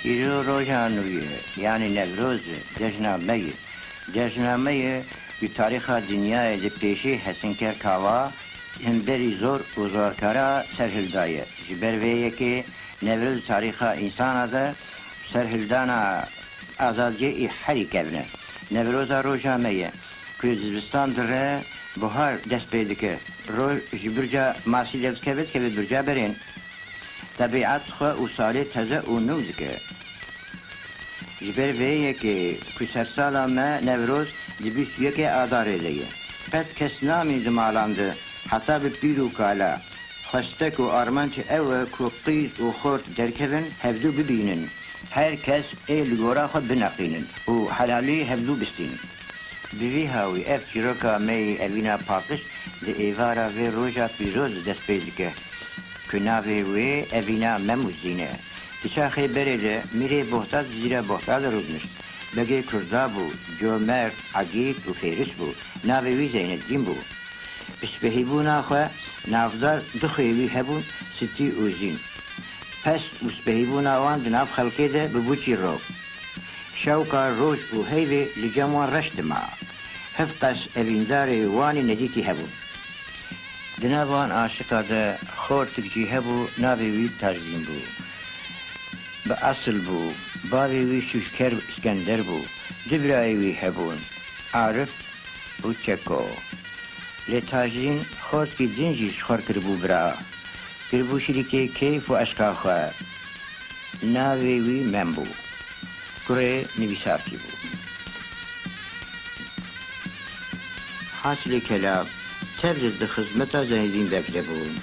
ایرو روزانویه یعنی نوروز جشنامه به تاریخ دنیای دی پیشی حسنکر کاوا هم بری زور و زورکارا سرهلدایه جبر ویه که نوروز تاریخ انسان ده سرهلدانا آزادی حری کبنه نوروز روزانویه که زبستان دره بهار دست پیدا که روز جبرجا ماسی دست کبد که برجا برین طبیعت خو و سالی تازه و نوز که جبر ویه که کسر سالا ما نوروز دیبیست یکی آداره دیه قد کس نامی دمالانده حتی به پیرو کالا خستک و آرمان چه اوه که قیز و خورد درکبن هفدو ببینن هر کس ایل گورا خود بنقینن و حلالی هفدو بستین دوی هاوی اف چیروکا می اوینا پاکش دی ایوارا وی روژا پیروز دست پیدا که کناوی وی اوینا مموزینه تشاخی برده میره بحثات زیرا بحثات رودمش بگه کردا بو جومرد عقید و فیرس بو ناوی وی زیندین بو اسپهیبونا خواه نافدار دخویوی هبون ستی اوزین پس اسپهیبونا وان دناف خلقه ده ببوچی رو شوکا روش و هیوی لجموان رشت ما هفقس اویندار وانی ندیتی هبون دنابان عاشقا ده خور تکجی هبو ناوی وی ترزین بو به اصل بو باوی وی شوشکر اسکندر بو دبرای وی هبون عارف و چکو لتاجین خود کی دنجیش خور کربو برا کربو شریکی کیف و اشکا خواه ناوی وی من بو کره نویسارتی بو حاصل کلام تبرز ده خدمتا زندین بکده بون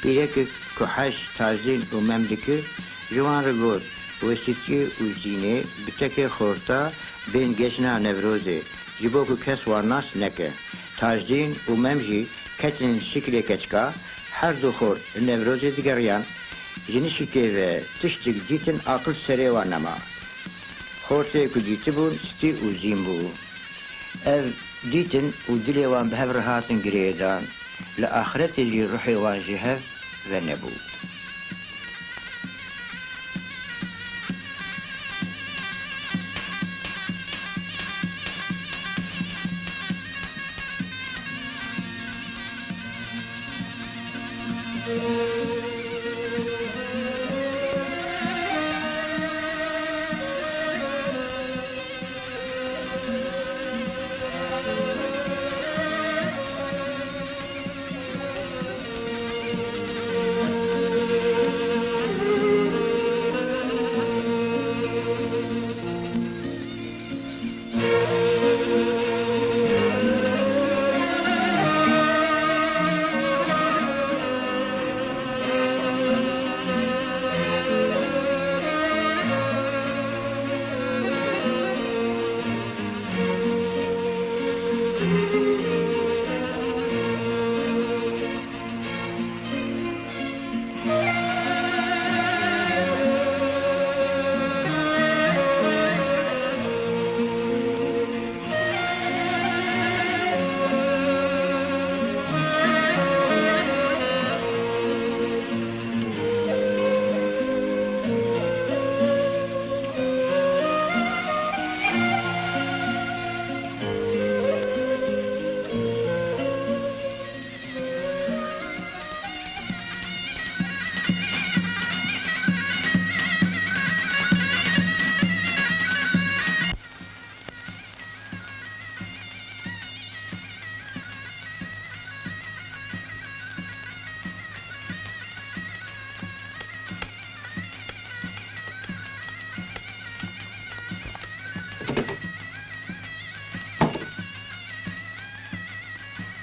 بیرک کحش تاجین و ممدکه جوان رگود و سیتی و زینه بتک خورتا بین گشنا نوروزه جبو که کس وارناس نکه تاجدین و ممجی کتن شکل کچکا هر دو خورد نوروزه دیگریان جنشی که و تشتک دیتن عقل سری وانما خورته که دیتی بون ستی و زین بو اف دیتن و دلی وان به هفر هاتن گریدان لآخرت جی روحی وان جهف و نبو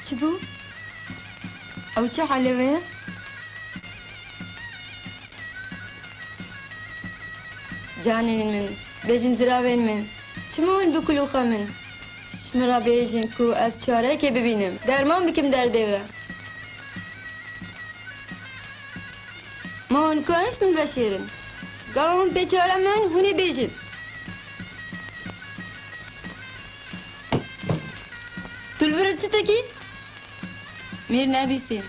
چی بو؟ او چه حلوه؟ جانین من بيجن زراوين من چمون بکلوخه من شمرا بیجن کو از چاره که ببینم درمان بکم در دیوه ما کنش من بشیرم گاون بیچاره من هونه بیجن تلبرد چی تکی؟ میر نبیسیم